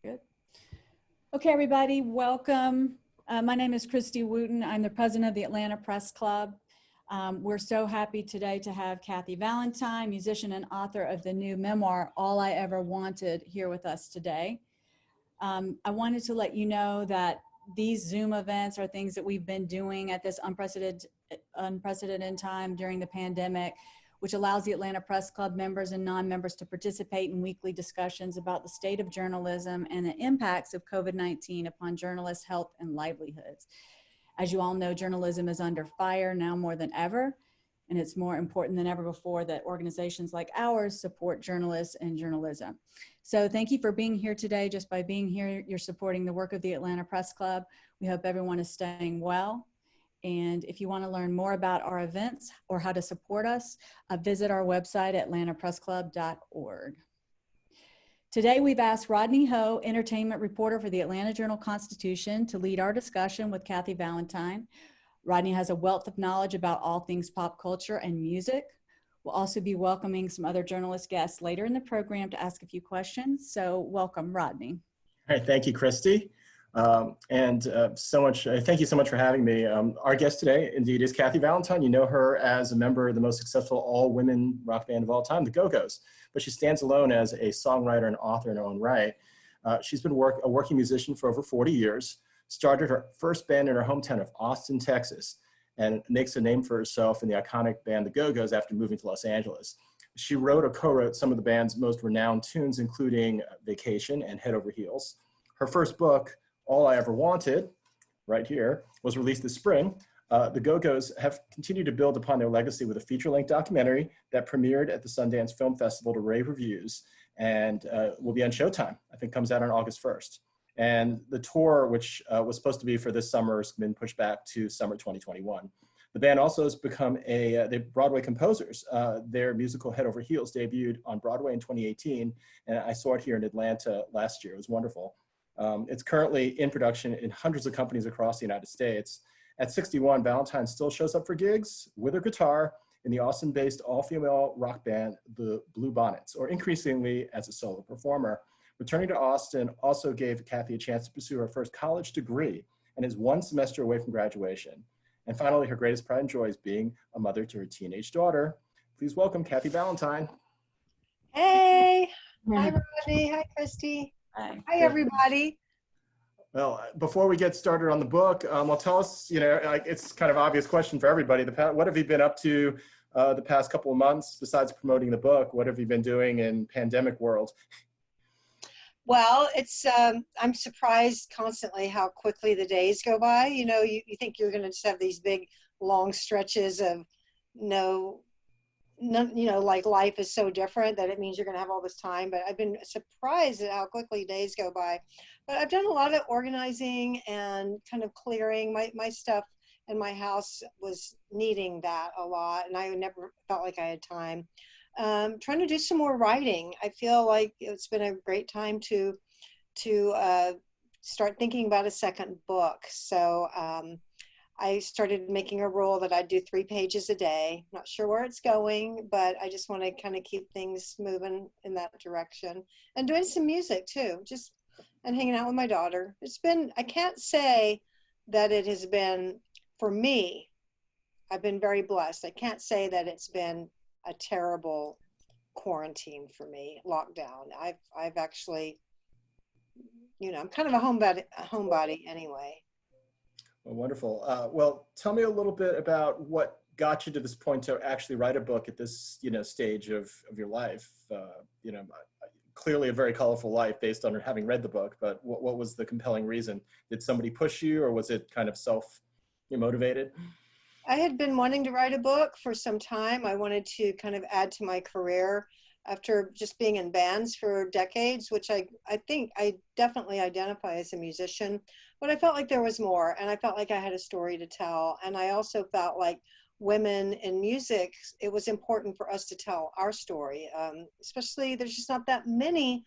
Good. Okay, everybody, welcome. My name is Christy Wooten. I'm the president of the Atlanta Press Club. We're so happy today to have Kathy Valentine, musician and author of the new memoir, All I Ever Wanted, here with us today. I wanted to let you know that these Zoom events are things that we've been doing at this unprecedented time during the pandemic, which allows the Atlanta Press Club members and non-members to participate in weekly discussions about the state of journalism and the impacts of COVID-19 upon journalists' health and livelihoods. As you all know, journalism is under fire now more than ever, and it's more important than ever before that organizations like ours support journalists and journalism. So thank you for being here today. Just by being here, you're supporting the work of the Atlanta Press Club. We hope everyone is staying well. And if you want to learn more about our events or how to support us, visit our website at atlantapressclub.org. Today, we've asked Rodney Ho, entertainment reporter for the Atlanta Journal-Constitution, to lead our discussion with Kathy Valentine. Rodney has a wealth of knowledge about all things pop culture and music. We'll also be welcoming some other journalist guests later in the program to ask a few questions. So welcome, Rodney. All right, thank you, Christy. Thank you so much for having me. Our guest today, indeed, is Kathy Valentine. You know her as a member of the most successful all-women rock band of all time, the Go Gos, but she stands alone as a songwriter and author in her own right. She's been a working musician for over 40 years, started her first band in her hometown of Austin, Texas, and makes a name for herself in the iconic band, the Go Gos, after moving to Los Angeles. She wrote or co-wrote some of the band's most renowned tunes, including Vacation and Head Over Heels. Her first book, All I Ever Wanted, right here, was released this spring. The Go Gos have continued to build upon their legacy with a feature-length documentary that premiered at the Sundance Film Festival to rave reviews and will be on Showtime. I think comes out on August 1st. And the tour, which was supposed to be for this summer, has been pushed back to summer 2021. The band also has become they're Broadway composers. Their musical Head Over Heels debuted on Broadway in 2018, and I saw it here in Atlanta last year. It was wonderful. It's currently in production in hundreds of companies across the United States. At 61, Valentine still shows up for gigs with her guitar in the Austin-based all-female rock band, the Blue Bonnets, or increasingly as a solo performer. Returning to Austin also gave Kathy a chance to pursue her first college degree and is one semester away from graduation. And finally, her greatest pride and joy is being a mother to her teenage daughter. Please welcome Kathy Valentine. Hey, hi Rodney, hi Christy. Hi. Hi, everybody. Well, before we get started on the book, well, tell us, it's kind of obvious question for everybody. What have you been up to the past couple of months besides promoting the book? What have you been doing in pandemic world? Well, I'm surprised constantly how quickly the days go by. You know, you think you're going to just have these big, long stretches of like life is so different that it means you're going to have all this time, but I've been surprised at how quickly days go by. But I've done a lot of organizing and kind of clearing. My stuff in my house was needing that a lot, and I never felt like I had time. Trying to do some more writing. I feel like it's been a great time to start thinking about a second book. So I started making a rule that I'd do 3 pages a day. Not sure where it's going, but I just want to kind of keep things moving in that direction. And doing some music too, and hanging out with my daughter. I can't say that it has been, for me, I've been very blessed. I can't say that it's been a terrible quarantine for me, lockdown. I've actually, I'm kind of a homebody anyway. Well, wonderful. Well, tell me a little bit about what got you to this point to actually write a book at this, stage of your life. Clearly a very colorful life based on having read the book, but what was the compelling reason? Did somebody push you, or was it kind of self-motivated? I had been wanting to write a book for some time. I wanted to kind of add to my career after just being in bands for decades, which I think I definitely identify as a musician, but I felt like there was more, and I felt like I had a story to tell. And I also felt like women in music, it was important for us to tell our story, especially there's just not that many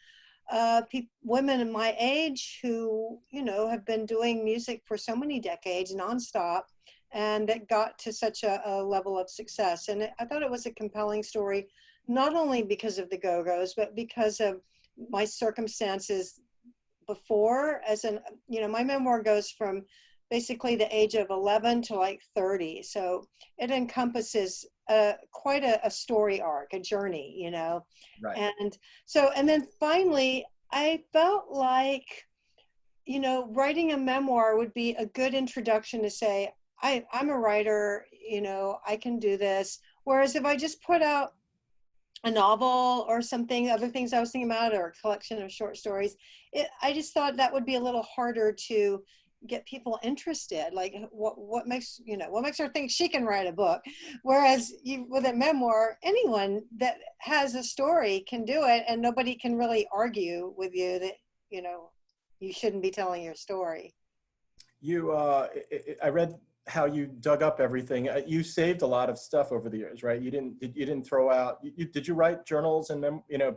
women in my age who, have been doing music for so many decades nonstop, and that got to such a level of success. And I thought it was a compelling story, not only because of the Go Gos, but because of my circumstances before as an, my memoir goes from basically the age of 11 to like 30. So it encompasses quite a story arc, a journey, Right. And then finally, I felt like, writing a memoir would be a good introduction to say, I'm a writer, I can do this. Whereas if I just put out a novel or something, other things I was thinking about, or a collection of short stories, I just thought that would be a little harder to get people interested. Like what makes her think she can write a book? Whereas with a memoir, anyone that has a story can do it, and nobody can really argue with you that, you shouldn't be telling your story. I read how you dug up everything. You saved a lot of stuff over the years, right? You didn't throw out. Did you write journals and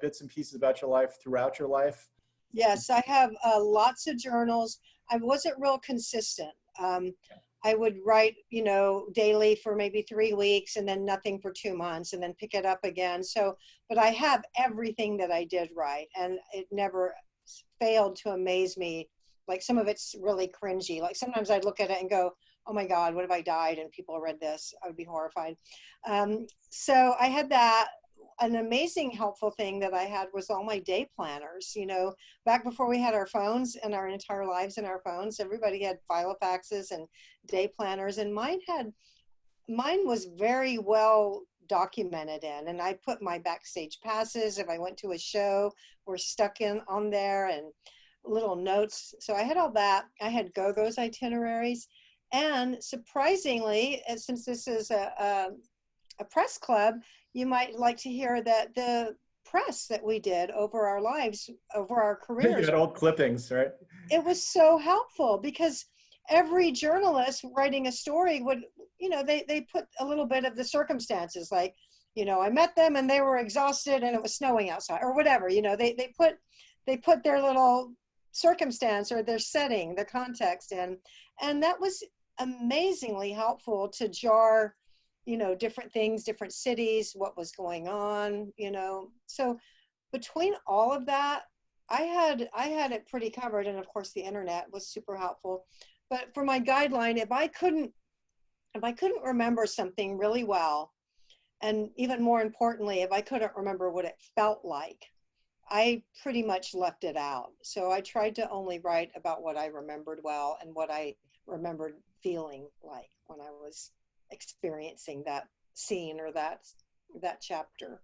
bits and pieces about your life throughout your life? Yes, I have lots of journals. I wasn't real consistent. I would write, daily for maybe 3 weeks, and then nothing for 2 months, and then pick it up again. So, but I have everything that I did write, and it never failed to amaze me. Like, some of it's really cringy. Like, sometimes I'd look at it and go, oh my God, what if I died and people read this? I would be horrified. So I had that. An amazing helpful thing that I had was all my day planners. Back before we had our phones and our entire lives in our phones, everybody had filofaxes and day planners, and mine was very well documented in, and I put my backstage passes if I went to a show were stuck in on there, and little notes. So I had all that. I had Go Gos itineraries, and surprisingly, since this is a press club, you might like to hear that the press that we did over our lives, over our careers. You had old clippings, right? It was so helpful, because every journalist writing a story would, they put a little bit of the circumstances, like, I met them and they were exhausted and it was snowing outside, or whatever. They put their little circumstance or their setting, their context in, and that was amazingly helpful to jar different things, different cities, what was going on, So between all of that, I had it pretty covered. And of course the internet was super helpful. But for my guideline, if I couldn't remember something really well, and even more importantly, if I couldn't remember what it felt like, I pretty much left it out. So I tried to only write about what I remembered well and what I remembered feeling like when I was experiencing that scene or that chapter.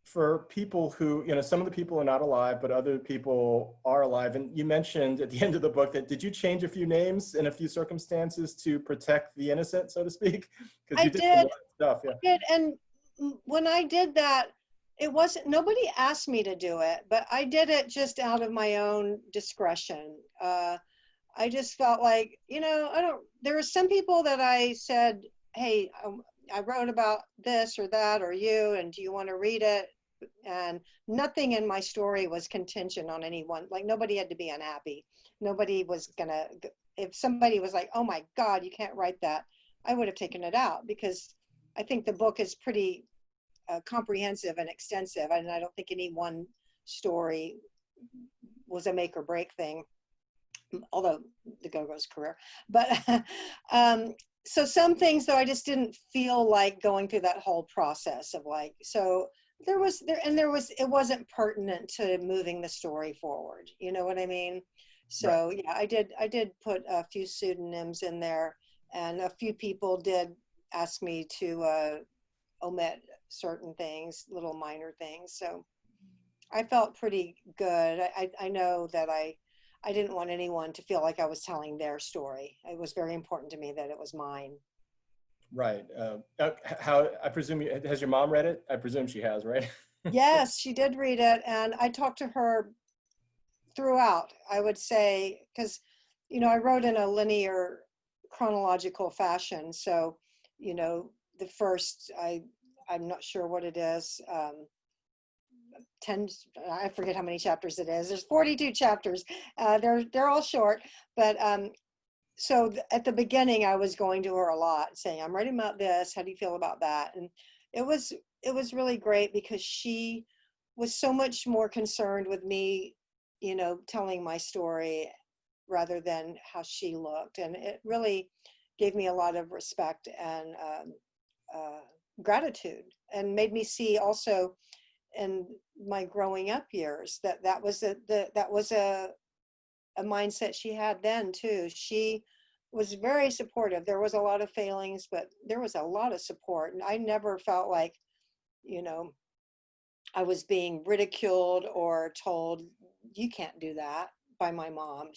For people who, some of the people are not alive, but other people are alive. And you mentioned at the end of the book that, did you change a few names in a few circumstances to protect the innocent, so to speak? Because you did a lot of stuff. Yeah. I did. And when I did that, nobody asked me to do it, but I did it just out of my own discretion. I just felt like, there were some people that I said, hey, I wrote about this or that, or you, and do you want to read it? And nothing in my story was contingent on anyone. Like, nobody had to be unhappy. Nobody was gonna, if somebody was like, oh my God, you can't write that, I would have taken it out, because I think the book is pretty comprehensive and extensive. And I don't think any one story was a make or break thing, although the Go Gos career. But so some things, though, I just didn't feel like going through that whole process of like, so it wasn't pertinent to moving the story forward. You know what I mean? So right. Yeah, I did put a few pseudonyms in there, and a few people did ask me to omit certain things, little minor things. So I felt pretty good. I know that I didn't want anyone to feel like I was telling their story. It was very important to me that it was mine. Right. How, I presume, has your mom read it? I presume she has, right? Yes, she did read it. And I talked to her throughout, I would say, because, I wrote in a linear chronological fashion. So, the first, I'm not sure what it is, 10, I forget how many chapters it is. There's 42 chapters. They're all short, but so at the beginning I was going to her a lot, saying, I'm writing about this, how do you feel about that? And it was really great, because she was so much more concerned with me you know, telling my story rather than how she looked. And it really gave me a lot of respect and gratitude, and made me see also in my growing up years that that was a mindset she had then too. She was very supportive. There was a lot of failings, but there was a lot of support. And I never felt like, you know, I was being ridiculed or told, you can't do that, by my mom.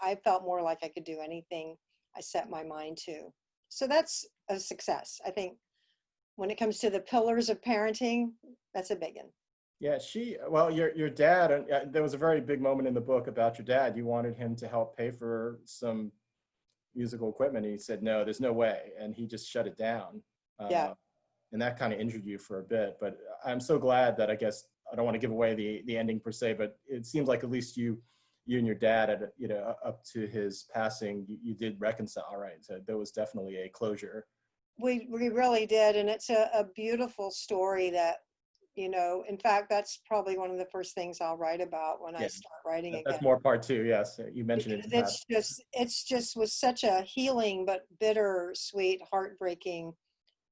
I felt more like I could do anything I set my mind to. So that's a success. I think when it comes to the pillars of parenting, that's a big one. Yeah, well, your dad, there was a very big moment in the book about your dad. You wanted him to help pay for some musical equipment, and he said, no, there's no way. And he just shut it down. Yeah. And that kind of injured you for a bit. But I'm so glad that, I guess, I don't want to give away the ending per se, but it seems like at least you and your dad, you know, up to his passing, you did reconcile, right? So there was definitely a closure. We really did. And it's a beautiful story that, you know, in fact, that's probably one of the first things I'll write about when I start writing again. That's more part two. Yes, you mentioned it. It's just was such a healing but bittersweet, heartbreaking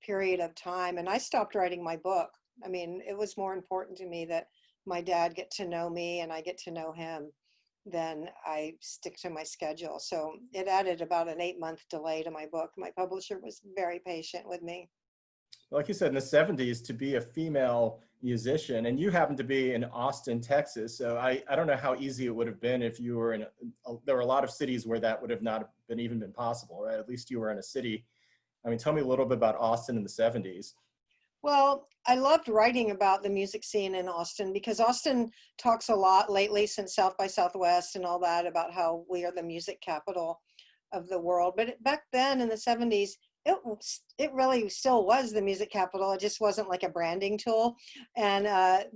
period of time. And I stopped writing my book. I mean, it was more important to me that my dad get to know me and I get to know him than I stick to my schedule. So it added about an 8-month delay to my book. My publisher was very patient with me. Like you said, in the 70s, to be a female musician, and you happen to be in Austin, Texas. So I don't know how easy it would have been if you were there were a lot of cities where that would have not even been possible, right? At least you were in a city. I mean, tell me a little bit about Austin in the 70s. Well, I loved writing about the music scene in Austin because Austin talks a lot lately since South by Southwest and all that about how we are the music capital of the world. But back then in the 70s, it really still was the music capital. It just wasn't like a branding tool. And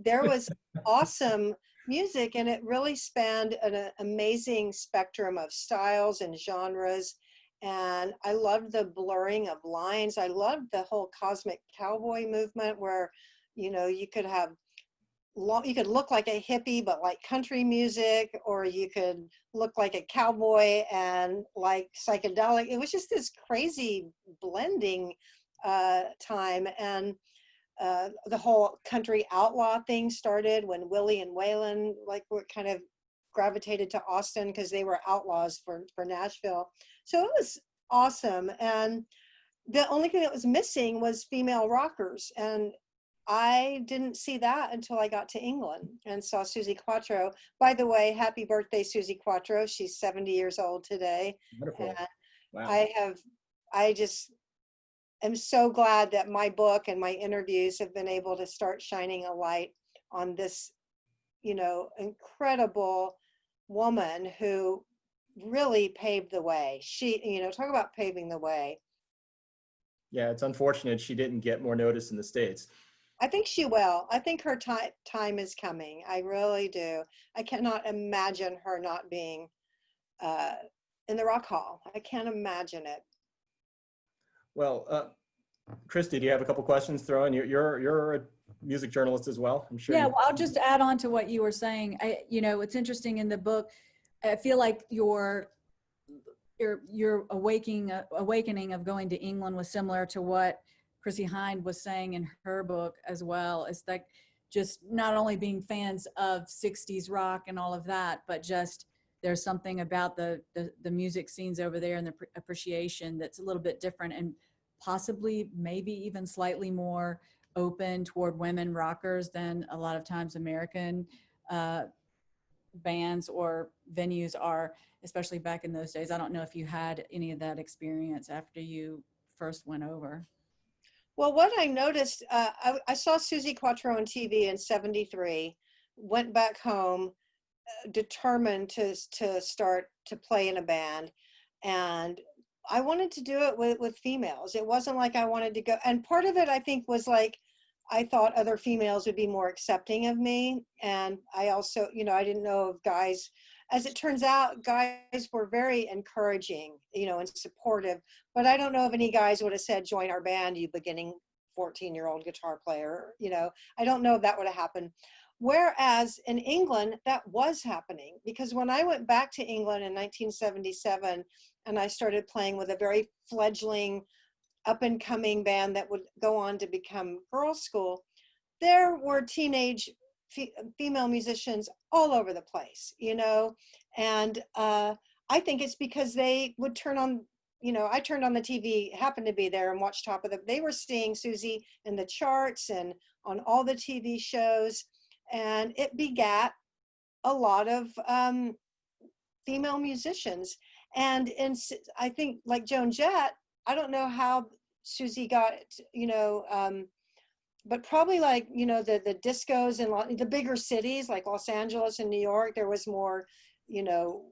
there was awesome music, and it really spanned an amazing spectrum of styles and genres. And I loved the blurring of lines. I loved the whole cosmic cowboy movement where, you know, you could have you could look like a hippie but like country music, or you could look like a cowboy and like psychedelic. It was just this crazy blending time. And the whole country outlaw thing started when Willie and Waylon were kind of gravitated to Austin because they were outlaws for Nashville. So it was awesome. And the only thing that was missing was female rockers. And I didn't see that until I got to England and saw Suzi Quatro. By the way, happy birthday, Suzi Quatro. She's 70 years old today. Wonderful. And wow. I just am so glad that my book and my interviews have been able to start shining a light on this, you know, incredible woman who really paved the way. She, you know, talk about paving the way. Yeah, it's unfortunate she didn't get more notice in the States. I think she will. I think her time is coming. I really do. I cannot imagine her not being in the Rock Hall. I can't imagine it. Well, Christy, do you have a couple questions thrown? You're a music journalist as well, I'm sure. Yeah, well, I'll just add on to what you were saying. You know, it's interesting in the book. I feel like your awakening of going to England was similar to what Chrissy Hind was saying in her book as well. It's like just not only being fans of 60s rock and all of that, but just there's something about the music scenes over there and the appreciation that's a little bit different and possibly maybe even slightly more open toward women rockers than a lot of times American bands or venues are, especially back in those days. I don't know if you had any of that experience after you first went over. Well, what I noticed, I saw Suzi Quatro on TV in '73, went back home, determined to start to play in a band. And I wanted to do it with females. It wasn't like I wanted to go. And part of it, I think, was like, I thought other females would be more accepting of me. And I also, you know, I didn't know of guys. As it turns out, guys were very encouraging, you know, and supportive. But I don't know if any guys would have said, join our band, you beginning 14-year-old guitar player. You know, I don't know if that would have happened. Whereas in England, that was happening, because when I went back to England in 1977 and I started playing with a very fledgling, up and coming band that would go on to become Girls' School, there were teenage female musicians all over the place, you know, and I think it's because they would turn on, you know, I turned on the TV, happened to be there and watched Top of the, they were seeing Susie in the charts and on all the TV shows, and it begat a lot of female musicians. And I think like Joan Jett, I don't know how Susie got, you know, but probably like, you know, the discos in the bigger cities like Los Angeles and New York, there was more, you know,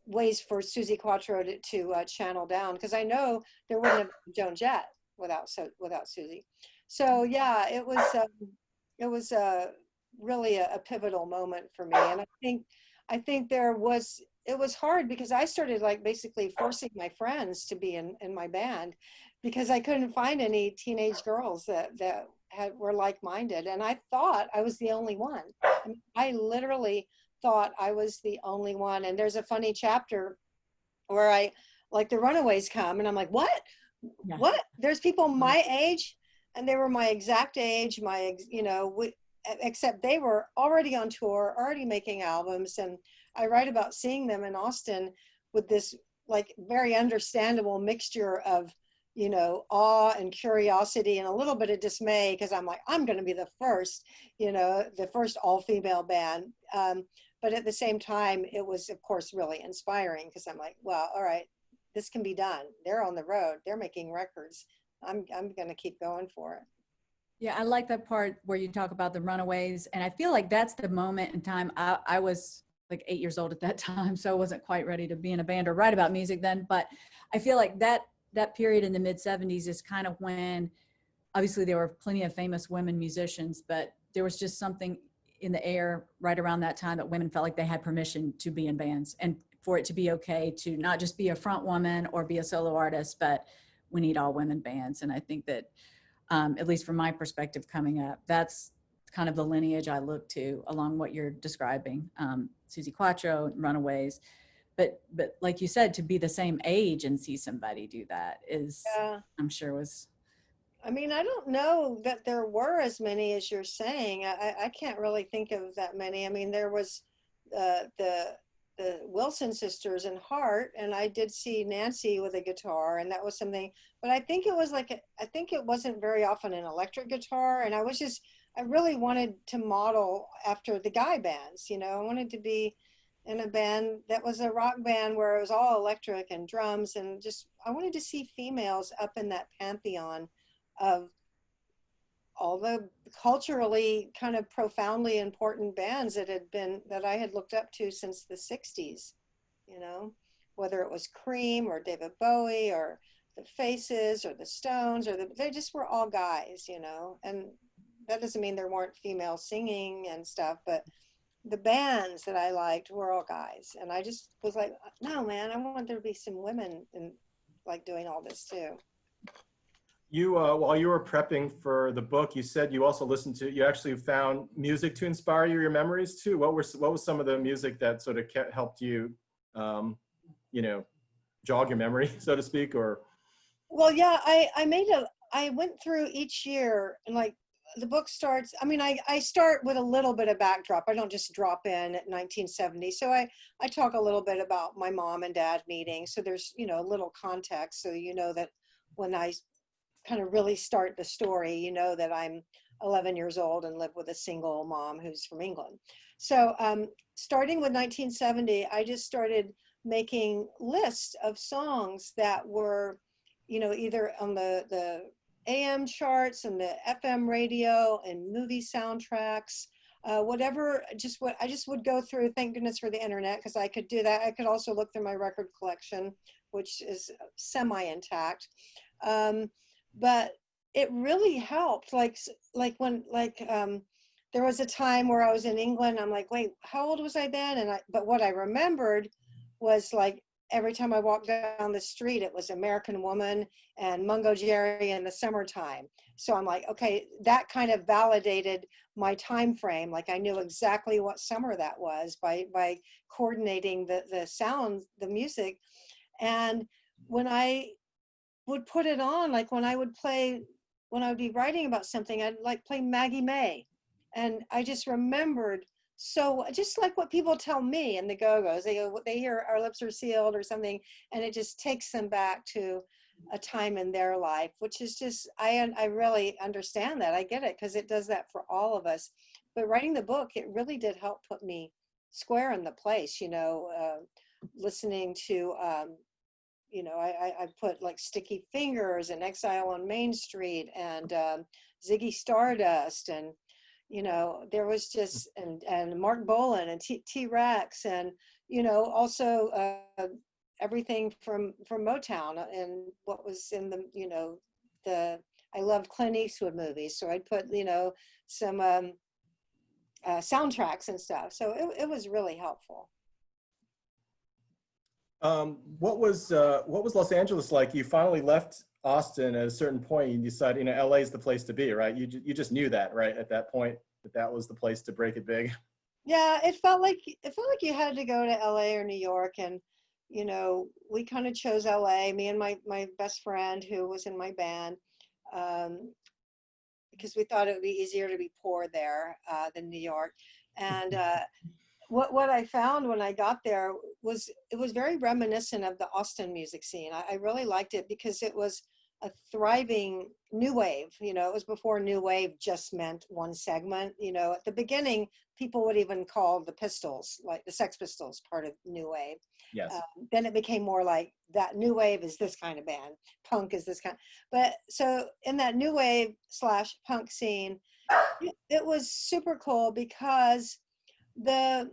ways for Susie Quatro to channel down, because I know there wouldn't have been Joan Jett without Susie. So yeah, it was really a pivotal moment for me. And I think it was hard because I started like basically forcing my friends to be in my band, because I couldn't find any teenage girls that were like-minded, and I thought I was the only one. I mean, I literally thought I was the only one. And there's a funny chapter where I, like, the Runaways come and I'm like, what? Yeah. What? There's people my age, and they were my exact age, you know, except they were already on tour, already making albums. And I write about seeing them in Austin with this like very understandable mixture of, you know, awe and curiosity and a little bit of dismay, because I'm like, I'm going to be the first, you know, the first all-female band. But at the same time, it was, of course, really inspiring, because I'm like, well, all right, this can be done. They're on the road. They're making records. I'm going to keep going for it. Yeah, I like that part where you talk about the Runaways. And I feel like that's the moment in time. I was like 8 years old at that time, so I wasn't quite ready to be in a band or write about music then. But I feel like that period in the mid 70s is kind of when, obviously there were plenty of famous women musicians, but there was just something in the air right around that time that women felt like they had permission to be in bands, and for it to be okay to not just be a front woman or be a solo artist, but we need all women bands. And I think that, at least from my perspective coming up, that's kind of the lineage I look to along what you're describing, Susie Quatro, Runaways. But like you said, to be the same age and see somebody do that is, Yeah. I'm sure was. I mean, I don't know that there were as many as you're saying. I can't really think of that many. I mean, there was the Wilson sisters in Heart, and I did see Nancy with a guitar, and that was something. But I think it was like, I think it wasn't very often an electric guitar, and I really wanted to model after the guy bands, you know. I wanted to be in a band that was a rock band where it was all electric and drums, and just, I wanted to see females up in that pantheon of all the culturally kind of profoundly important bands that I had looked up to since the 60s, you know, whether it was Cream or David Bowie or the Faces or the Stones, they just were all guys, you know. And that doesn't mean there weren't female singing and stuff, but the bands that I liked were all guys. And I just was like, no, man, I want there to be some women and like doing all this too. You, while you were prepping for the book, you said you also you actually found music to inspire your memories too. What was some of the music that sort of helped you, you know, jog your memory, so to speak? Or, well, yeah, I went through each year, and like the book starts, I mean, I start with a little bit of backdrop. I don't just drop in at 1970. So I talk a little bit about my mom and dad meeting. So there's, you know, a little context. So, you know, that when I kind of really start the story, you know, that I'm 11 years old and live with a single mom who's from England. So starting with 1970, I just started making lists of songs that were, you know, either on the AM charts and the FM radio and movie soundtracks, whatever, I just would go through, thank goodness for the internet, because I could do that. I could also look through my record collection, which is semi-intact. But it really helped. Like when, there was a time where I was in England. I'm like, wait, how old was I then? But what I remembered was like every time I walked down the street, it was American Woman and Mungo Jerry in the summertime. So I'm like, okay, that kind of validated my time frame. Like I knew exactly what summer that was by coordinating the sound, the music. And when I would put it on, like when I would be writing about something, I'd like play Maggie May. And I just remembered, so just like what people tell me in the Go Gos, they hear Our Lips Are Sealed or something, and it just takes them back to a time in their life, which is just, I really understand that. I get it, because it does that for all of us. But writing the book, it really did help put me square in the place, listening to, I put like Sticky Fingers and Exile on Main Street and Ziggy Stardust, and there was just, and Mark Bolan and T-Rex, and also everything from Motown, and what was in I loved Clint Eastwood movies, so I'd put some soundtracks and stuff. So it was really helpful. What was Los Angeles like? You finally left Austin at a certain point. You decided, LA is the place to be, right? You just knew that, right, at that point, that was the place to break it big. Yeah, it felt like you had to go to LA or New York, and we kind of chose LA. Me and my best friend who was in my band, because we thought it would be easier to be poor there than New York, and. What I found when I got there was it was very reminiscent of the Austin music scene. I really liked it because it was a thriving new wave. It was before new wave just meant one segment. At the beginning, people would even call the Pistols, like the Sex Pistols, part of new wave. Yes. Then it became more like that new wave is this kind of band, punk is this kind. But so in that new wave / punk scene, it was super cool because the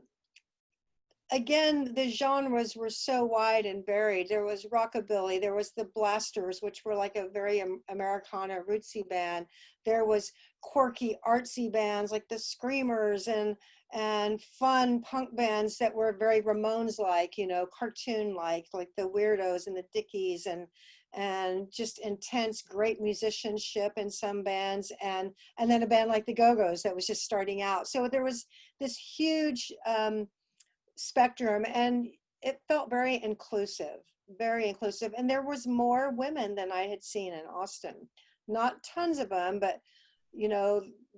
genres were so wide and varied. There was rockabilly, there was the Blasters, which were like a very Americana rootsy band. There was quirky artsy bands like the Screamers, and fun punk bands that were very Ramones-like, cartoon-like, like the Weirdos and the Dickies, and just intense, great musicianship in some bands, and then a band like the Go Gos that was just starting out. So there was this huge spectrum, and it felt very inclusive, and there was more women than I had seen in Austin. Not tons of them, but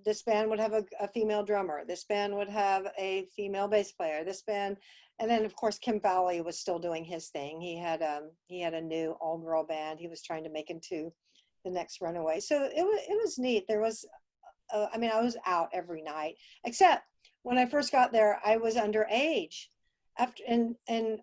this band would have a female drummer, this band would have a female bass player, this band, and then of course Kim Fowley was still doing his thing. He had a new all-girl band he was trying to make into the next Runaway. So it was neat. There was I was out every night, except when I first got there, I was underage. In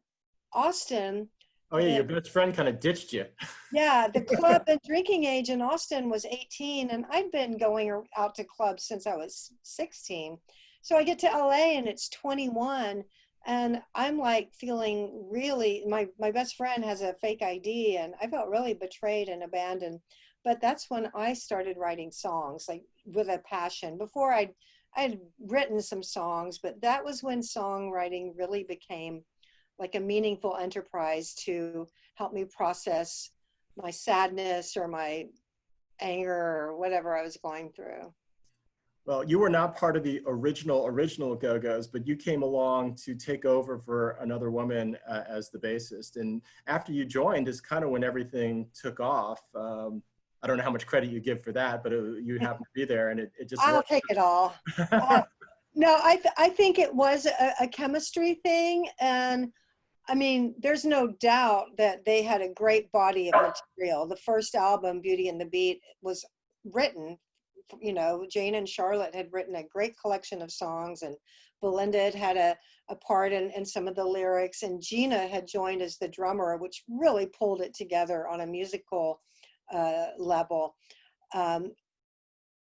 Austin. Oh yeah, your best friend kind of ditched you. Yeah, the club and drinking age in Austin was 18, and I'd been going out to clubs since I was 16. So I get to LA and it's 21, and I'm like feeling really, my best friend has a fake ID, and I felt really betrayed and abandoned. But that's when I started writing songs, like with a passion. Before I had written some songs, but that was when songwriting really became like a meaningful enterprise to help me process my sadness or my anger or whatever I was going through. Well, you were not part of the original Go Gos, but you came along to take over for another woman as the bassist. And after you joined is kind of when everything took off. I don't know how much credit you give for that, but you happened to be there, and it just I'll worked. take it all. No, I think it was a chemistry thing. And there's no doubt that they had a great body of material. The first album, Beauty and the Beat, was written, Jane and Charlotte had written a great collection of songs, and Belinda had a part in some of the lyrics, and Gina had joined as the drummer, which really pulled it together on a musical level.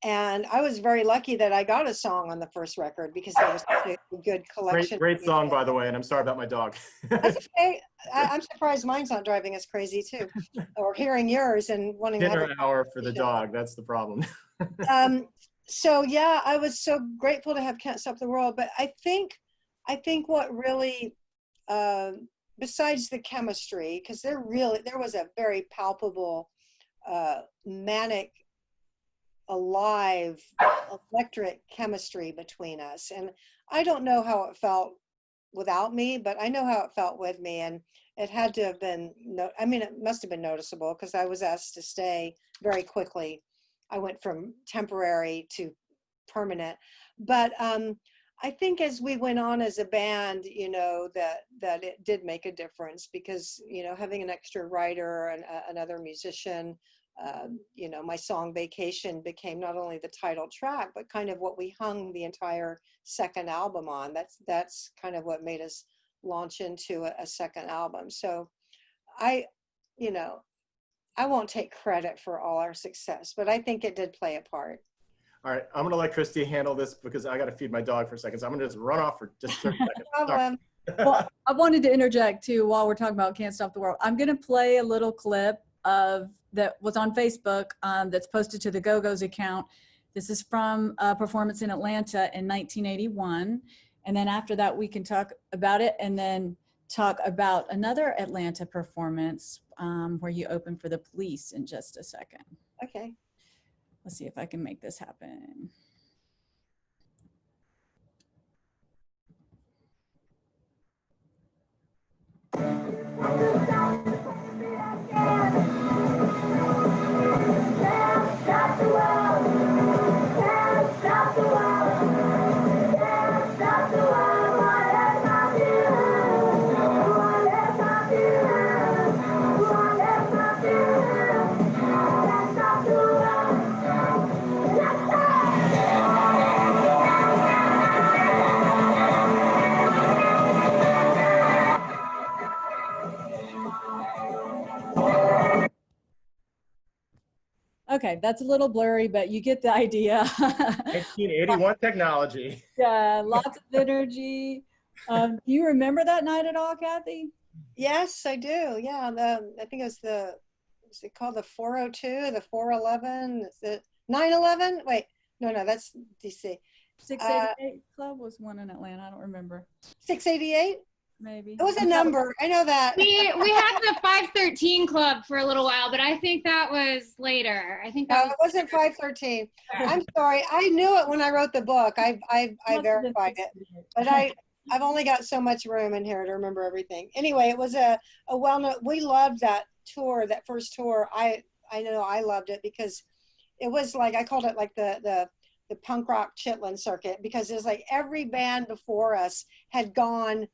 And I was very lucky that I got a song on the first record because there was such a good collection. Great song, by the way, and I'm sorry about my dog. That's okay. I'm surprised mine's not driving us crazy too, or hearing yours and wanting to have Dinner hour for the dog, that's the problem. So yeah, I was so grateful to have Can't Stop the World, but I think what really besides the chemistry, because there was a very palpable, manic, alive, electric chemistry between us. And I don't know how it felt without me, but I know how it felt with me. And it had to have been, I mean, it must have been noticeable because I was asked to stay very quickly. I went from temporary to permanent. But I think as we went on as a band, you know, that it did make a difference because, you know, having an extra writer and another musician, you know, my song Vacation became not only the title track, but kind of what we hung the entire second album on. That's kind of what made us launch into a second album. So you know, I won't take credit for all our success, but I think it did play a part. All right, I'm gonna let Christy handle this because I gotta feed my dog for a second. So I'm gonna just run off for just 30 seconds. No problem. Well, I wanted to interject too while we're talking about Can't Stop the World. I'm going to play a little clip of that was on Facebook that's posted to the Go Gos account. This is from a performance in Atlanta in 1981. And then after that, we can talk about it and then talk about another Atlanta performance where you open for the Police in just a second. Okay. Let's see if I can make this happen. Okay, that's a little blurry, but you get the idea. 1981 technology. Yeah, lots of energy. Do you remember that night at all, Kathy? Yes, I do. Yeah, I think it was is it called the 402, the 411, is it 911? Wait, no, that's DC. 688 Club was one in Atlanta. I don't remember. 688? Maybe. It was a number. I know that. We had the 513 Club for a little while, but I think that was later. I think that No, it wasn't 513. I'm sorry. I knew it when I wrote the book. I verified it, but I've only got so much room in here to remember everything. Anyway, it was a well-known. We loved that tour, that first tour. I know I loved it because it was like, I called it like the punk rock Chitlin circuit, because it was like every band before us had gone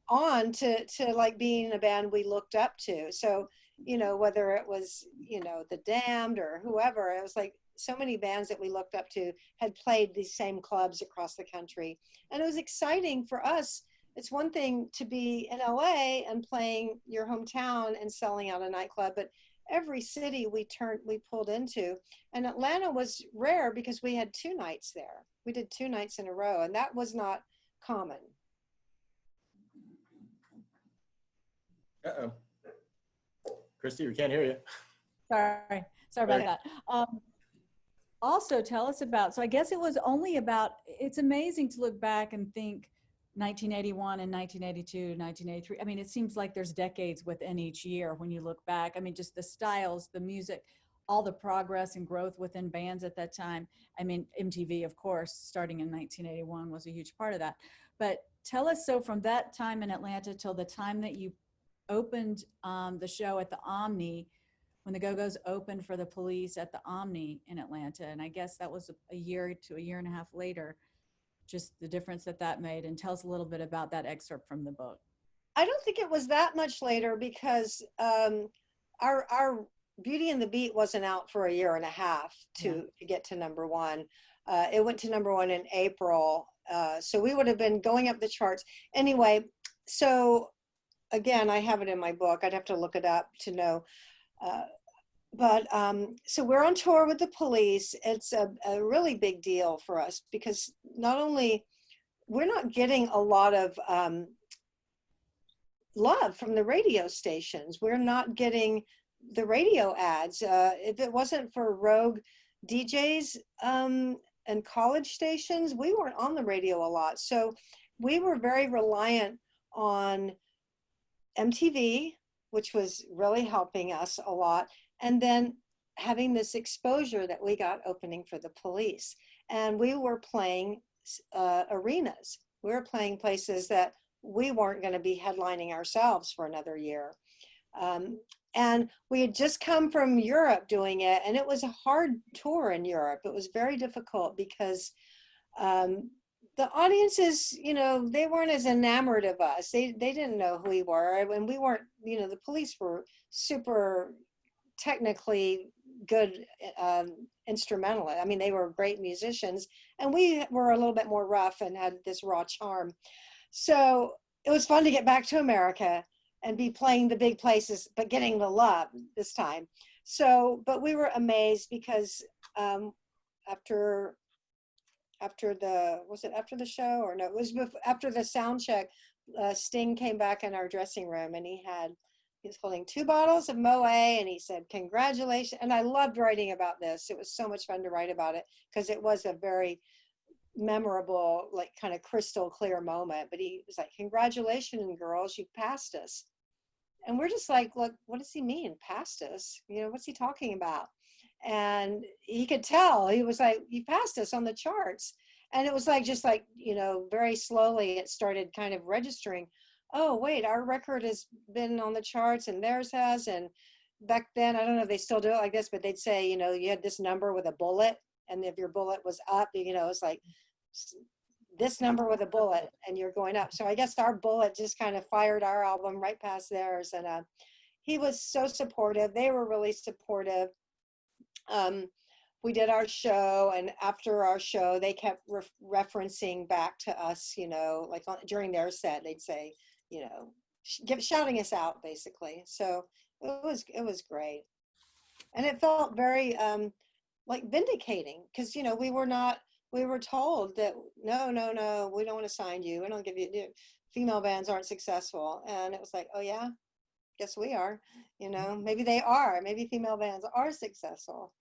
on to like being a band we looked up to. So, you know, whether it was, you know, the Damned or whoever, it was like so many bands that we looked up to had played these same clubs across the country. And it was exciting for us. It's one thing to be in LA and playing your hometown and selling out a nightclub, but every city we pulled into, and Atlanta was rare because we had 2 nights there. We did 2 nights in a row, and that was not common. Uh-oh. Christy, we can't hear you. Sorry about that. Also, tell us about, so I guess it was only about, it's amazing to look back and think 1981 and 1982, 1983. I mean, it seems like there's decades within each year when you look back. I mean, just the styles, the music, all the progress and growth within bands at that time. I mean, MTV, of course, starting in 1981 was a huge part of that. But tell us, so from that time in Atlanta till the time that you opened the show at the Omni, when the Go Gos opened for the Police at the Omni in Atlanta, and I guess that was a year to a year and a half later, just the difference that made. And tell us a little bit about that excerpt from the book. I don't think it was that much later because our Beauty and the Beat wasn't out for a year and a half to get to #1. It went to #1 in April. So we would have been going up the charts. Anyway, so again, I have it in my book. I'd have to look it up to know. So we're on tour with the Police. It's a really big deal for us because not only we're not getting a lot of love from the radio stations. We're not getting the radio ads. If it wasn't for rogue DJs and college stations, we weren't on the radio a lot. So we were very reliant on MTV, which was really helping us a lot. And then having this exposure that we got opening for the Police. And we were playing arenas. We were playing places that we weren't going to be headlining ourselves for another year. And we had just come from Europe doing it, and it was a hard tour in Europe. It was very difficult because the audiences, you know, they weren't as enamored of us. They didn't know who we were, and we weren't, you know, the Police were super technically good instrumentalists. I mean, they were great musicians, and we were a little bit more rough and had this raw charm. So it was fun to get back to America and be playing the big places, but getting the love this time. So, but we were amazed because after the show, or no, it was after the sound check, Sting came back in our dressing room, and he was holding 2 bottles of Moe, and he said, "Congratulations." And I loved writing about this. It was so much fun to write about it because it was a very memorable, like kind of crystal clear moment. But he was like, "Congratulations, girls, you passed us." And we're just like, "Look, what does he mean, passed us? You know, what's he talking about?" And he could tell. He was like, "You passed us on the charts." And it was like, just like, you know, very slowly it started kind of registering. Oh, wait, our record has been on the charts and theirs has. And back then, I don't know if they still do it like this, but they'd say, you know, you had this number with a bullet. And if your bullet was up, you know, it's like this number with a bullet and you're going up. So I guess our bullet just kind of fired our album right past theirs. And he was so supportive. They were really supportive. We did our show, and after our show, they kept referencing back to us, you know, like during their set, they'd say, you know, shouting us out basically. So it was great. And it felt very like vindicating because, you know, we were told that, no, we don't want to sign you. We don't give you, female bands aren't successful. And it was like, oh yeah, guess we are, you know, maybe they are, maybe female bands are successful.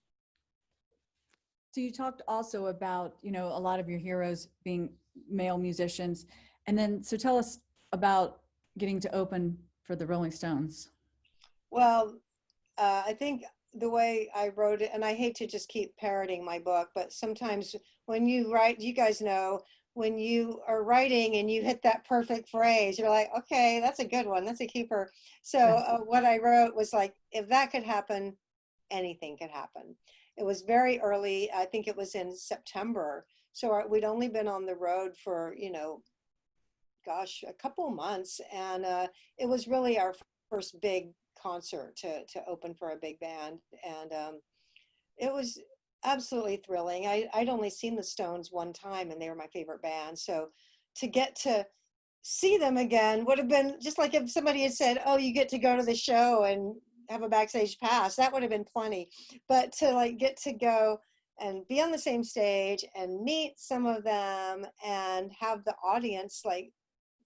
So you talked also about, you know, a lot of your heroes being male musicians. And then, so tell us about getting to open for the Rolling Stones. Well, I think the way I wrote it, and I hate to just keep parroting my book, but sometimes when you write, you guys know, when you are writing and you hit that perfect phrase, you're like, okay, that's a good one. That's a keeper. So what I wrote was like, if that could happen, anything could happen. It was very early. I think it was in September. So we'd only been on the road for, you know, gosh, a couple months. And it was really our first big concert to open for a big band. And it was absolutely thrilling. I'd only seen the Stones one time and they were my favorite band. So to get to see them again would have been just like if somebody had said, oh, you get to go to the show and have a backstage pass, that would have been plenty. But to like get to go and be on the same stage and meet some of them and have the audience like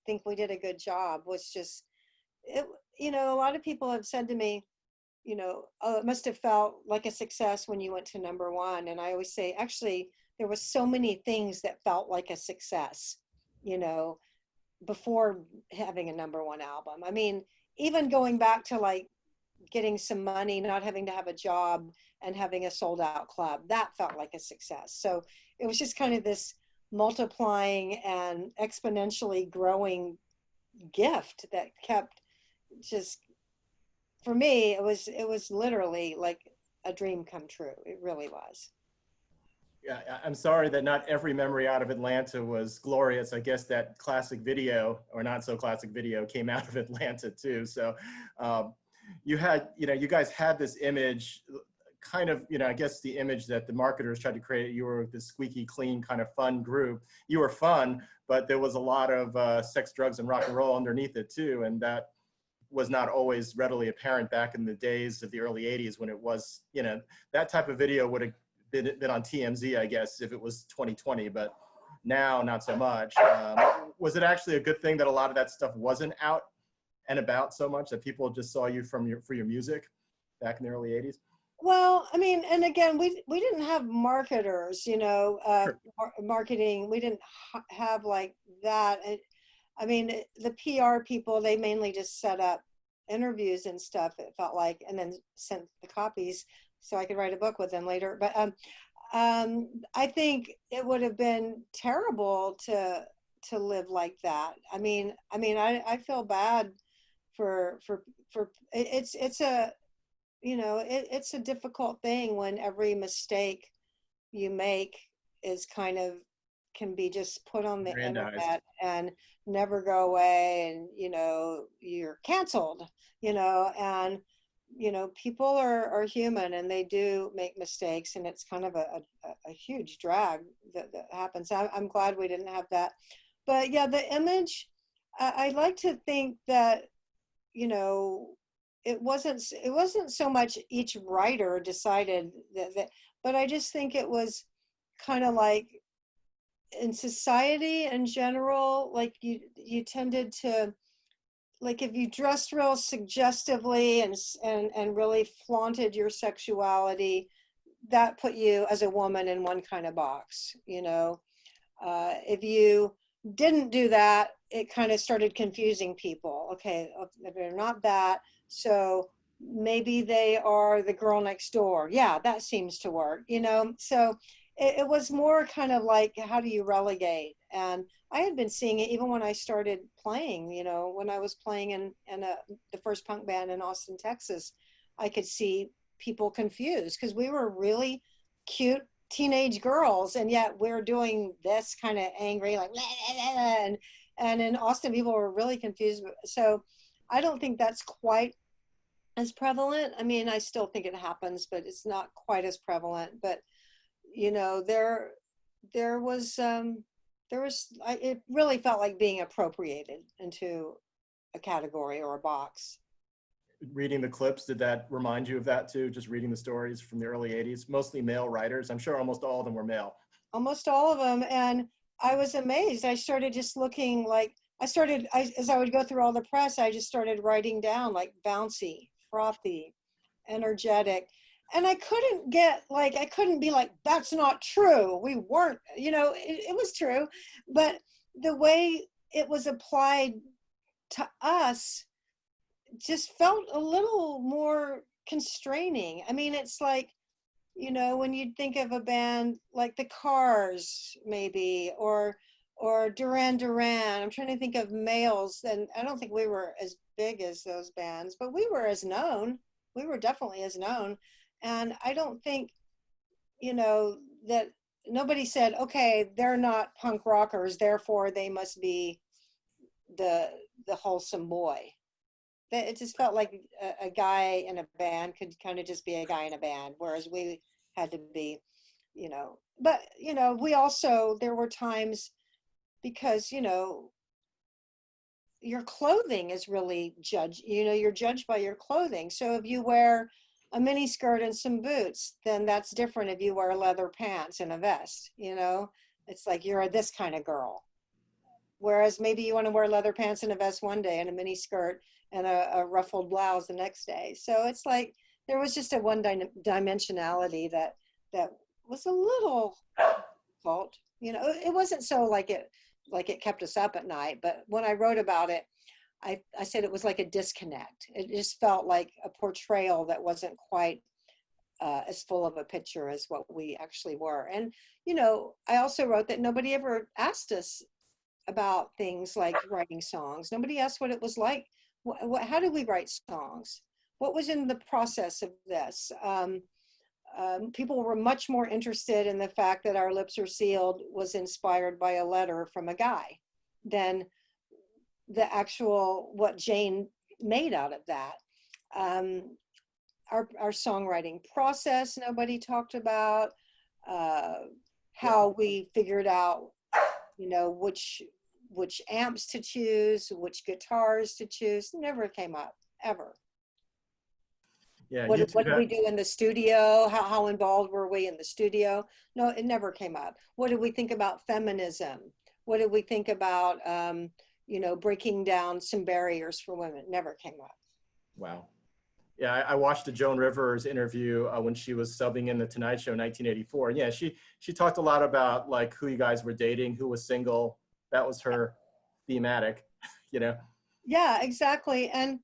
think we did a good job was just, it, you know, a lot of people have said to me, you know, oh, it must have felt like a success when you went to #1. And I always say, actually, there was so many things that felt like a success, you know, before having a #1 album. I mean, even going back to like getting some money, not having to have a job and having a sold out club, that felt like a success. So it was just kind of this multiplying and exponentially growing gift that kept just, for me, it was literally like a dream come true. It really was. Yeah, I'm sorry that not every memory out of Atlanta was glorious. I guess that classic video, or not so classic video, came out of Atlanta too. So you had, you know, you guys had this image, kind of, you know, I guess the image that the marketers tried to create. You were this squeaky clean kind of fun group. You were fun, but there was a lot of sex, drugs, and rock and roll underneath it too. And that was not always readily apparent back in the days of the early 80s when it was, you know, that type of video would have been on TMZ, I guess, if it was 2020, but now not so much. Was it actually a good thing that a lot of that stuff wasn't out and about so much, that people just saw you for your music back in the early 80s? Well, I mean, and again, we didn't have marketers, you know, Sure. marketing. We didn't have like that. I mean, the PR people, they mainly just set up interviews and stuff, it felt like, and then sent the copies so I could write a book with them later. But I think it would have been terrible to live like that. I feel bad for it's a, you know, it's a difficult thing when every mistake you make is kind of can be just put on the internet and never go away, and you know, you're canceled, you know, and you know, people are human and they do make mistakes, and it's kind of a huge drag that happens. I'm glad we didn't have that. But yeah, the image, I like to think that, you know, it wasn't so much each writer decided that, but I just think it was kind of like in society in general, like you tended to, like if you dressed real suggestively and really flaunted your sexuality, that put you as a woman in one kind of box, you know. If you didn't do that, it kind of started confusing people. Okay, if they're not that, so maybe they are the girl next door. Yeah, that seems to work, you know. So it was more kind of like, how do you relegate? And I had been seeing it even when I started playing, you know, when I was playing in the first punk band in Austin, Texas. I could see people confused because we were really cute teenage girls, and yet we're doing this kind of angry, like, and in Austin, people were really confused. So I don't think that's quite as prevalent. I mean, I still think it happens, but it's not quite as prevalent. But you know, it really felt like being appropriated into a category or a box. Reading the clips, did that remind you of that too? Just reading the stories from the early 80s, mostly male writers. I'm sure almost all of them were male. Almost all of them. And I was amazed. I started just looking like, as I would go through all the press, I just started writing down like bouncy, frothy, energetic. And I couldn't be like, that's not true. We weren't, you know, it was true. But the way it was applied to us just felt a little more constraining. I mean, it's like, you know, when you think of a band like the Cars, maybe, or Duran Duran. I'm trying to think of males, and I don't think we were as big as those bands, but we were as known. We were definitely as known. And I don't think, you know, that nobody said, okay, they're not punk rockers, therefore they must be the wholesome boy. It just felt like a guy in a band could kind of just be a guy in a band, whereas we had to be, you know. But, you know, there were times, because, you know, your clothing is really judged, you know, you're judged by your clothing. So if you wear a mini skirt and some boots, then that's different if you wear leather pants and a vest, you know. It's like, you're this kind of girl. Whereas maybe you want to wear leather pants and a vest one day and a mini skirt and a ruffled blouse the next day. So it's like, there was just a one dimensionality that was a little difficult. You know, it wasn't so like it kept us up at night, but when I wrote about it, I said it was like a disconnect. It just felt like a portrayal that wasn't quite as full of a picture as what we actually were. And, you know, I also wrote that nobody ever asked us about things like writing songs. Nobody asked what it was like. How did we write songs? What was in the process of this? People were much more interested in the fact that Our Lips Are Sealed was inspired by a letter from a guy than the actual, what Jane made out of that. Our songwriting process, nobody talked about. How we figured out, you know, which amps to choose, which guitars to choose, never came up, ever. Yeah. What did we do in the studio? How involved were we in the studio? No, it never came up. What did we think about feminism? What did we think about, you know, breaking down some barriers for women? Never came up. Wow. Yeah, I watched the Joan Rivers interview when she was subbing in the Tonight Show in 1984. And yeah, she talked a lot about like who you guys were dating, who was single. That was her thematic. you know? Yeah, exactly. And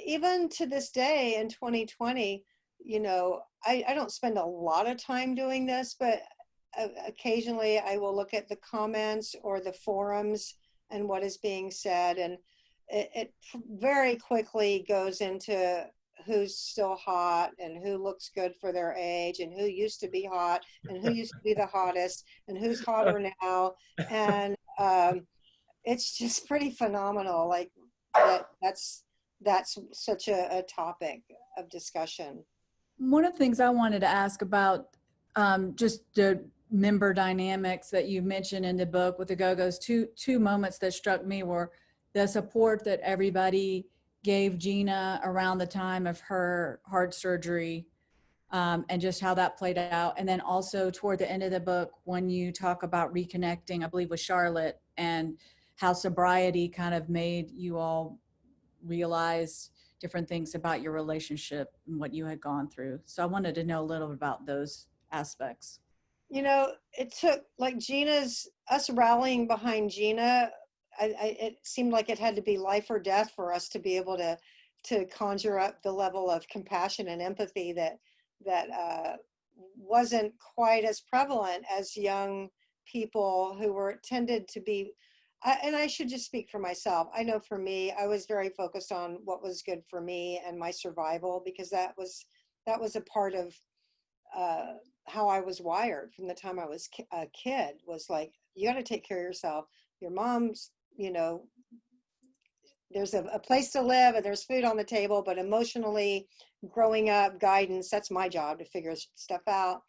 even to this day in 2020, you know, I don't spend a lot of time doing this, but occasionally I will look at the comments or the forums and what is being said. And it very quickly goes into who's still hot and who looks good for their age and who used to be hot and who used to be the hottest and who's hotter now. And it's just pretty phenomenal. Like that's such a topic of discussion. One of the things I wanted to ask about just the member dynamics that you mentioned in the book with the Go Gos, two moments that struck me were the support that everybody gave Gina around the time of her heart surgery, and just how that played out. And then also toward the end of the book, when you talk about reconnecting, I believe with Charlotte, and how sobriety kind of made you all realize different things about your relationship and what you had gone through. So I wanted to know a little about those aspects. You know, it took like us rallying behind Gina. It seemed like it had to be life or death for us to be able to conjure up the level of compassion and empathy that wasn't quite as prevalent as young people who were tended to be. And I should just speak for myself. I know for me, I was very focused on what was good for me and my survival, because that was a part of how I was wired from the time I was a kid. Was like, you got to take care of yourself. Your mom's, you know, there's a place to live and there's food on the table, but emotionally, growing up, guidance, that's my job to figure stuff out.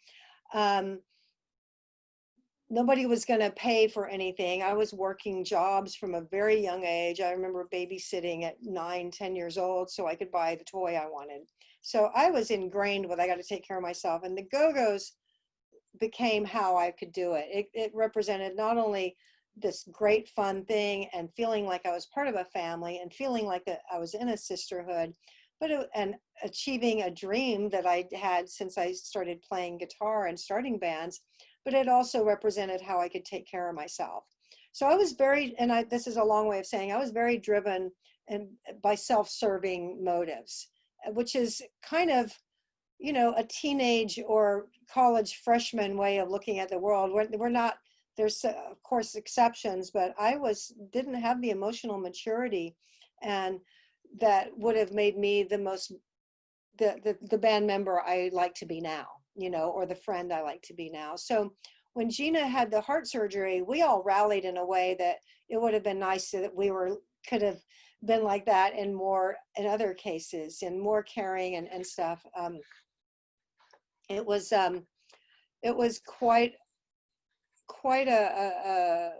Nobody was going to pay for anything. I was working jobs from a very young age. I remember babysitting at 9, 10 years old so I could buy the toy I wanted. So I was ingrained with, I got to take care of myself. And the Go Gos became how I could do it. It represented not only this great fun thing and feeling like I was part of a family and feeling like I was in a sisterhood, but and achieving a dream that I had since I started playing guitar and starting bands. But it also represented how I could take care of myself. So I was very, and this is a long way of saying, I was very driven and by self-serving motives, which is kind of, you know, a teenage or college freshman way of looking at the world. We're not, there's of course exceptions, but I didn't have the emotional maturity and that would have made me the band member I like to be now, you know, or the friend I like to be now. So when Gina had the heart surgery, we all rallied in a way that it would have been nice that we could have been like that in other cases, and more caring and stuff. It was quite a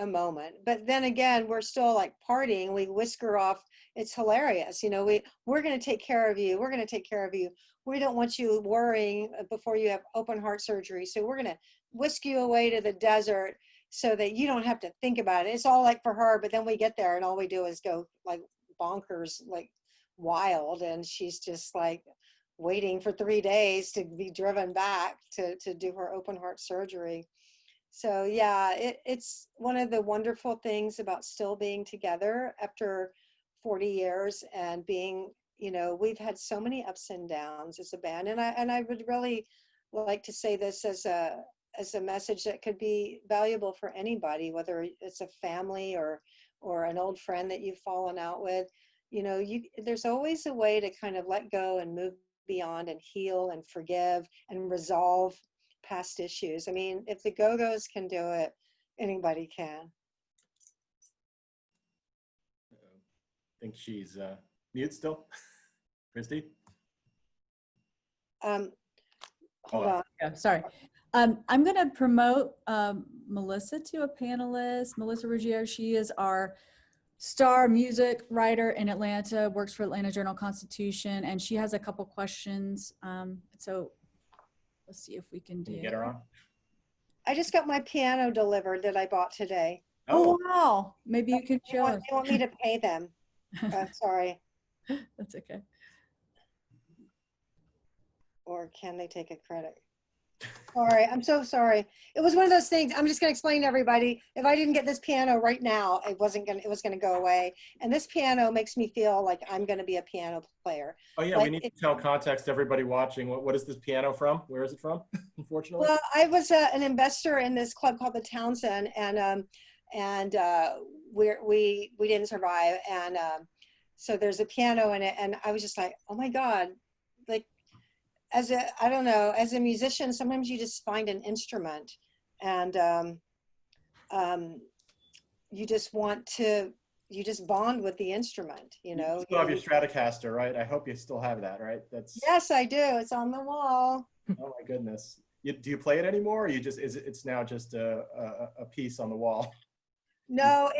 moment. But then again, we're still like partying. We whisker off. It's hilarious. You know, we're going to take care of you. We're going to take care of you. We don't want you worrying before you have open heart surgery. So we're going to whisk you away to the desert so that you don't have to think about it. It's all like for her, but then we get there and all we do is go like bonkers, like wild. And she's just like waiting for 3 days to be driven back to do her open heart surgery. So yeah, it's one of the wonderful things about still being together after 40 years and being, you know, we've had so many ups and downs as a band. And I would really like to say this as a message that could be valuable for anybody, whether it's a family or an old friend that you've fallen out with. You know, there's always a way to kind of let go and move beyond and heal and forgive and resolve past issues. I mean, if the Go Gos can do it, anybody can. I think she's mute still. Christy? Hold Oh, on. Yeah, sorry. I'm going to promote Melissa to a panelist. Melissa Ruggiero, she is our star music writer in Atlanta, works for Atlanta Journal-Constitution, and she has a couple questions. So let's see if we can do can you get her on? I just got my piano delivered that I bought today. Oh, wow. Maybe you can show us. They want me to pay them. Sorry. That's okay. Or can they take a credit? sorry. I'm so sorry. It was one of those things. I'm just going to explain to everybody. If I didn't get this piano right now, it was going to go away. And this piano makes me feel like I'm going to be a piano player. Oh yeah, we Like need to tell context to everybody watching. What is this piano from? Where is it from? Unfortunately. well, I was an investor in this club called the Townsend, and we didn't survive. And so there's a piano in it, and I was just like, oh my God, like I don't know, as a musician, sometimes you just find an instrument, and you just bond with the instrument, you You know. still have your Stratocaster, right? I hope you still have that, right? That's. Yes, I do. It's on the wall. Oh my goodness. Do you play it anymore? Or it's now just a piece on the wall? No,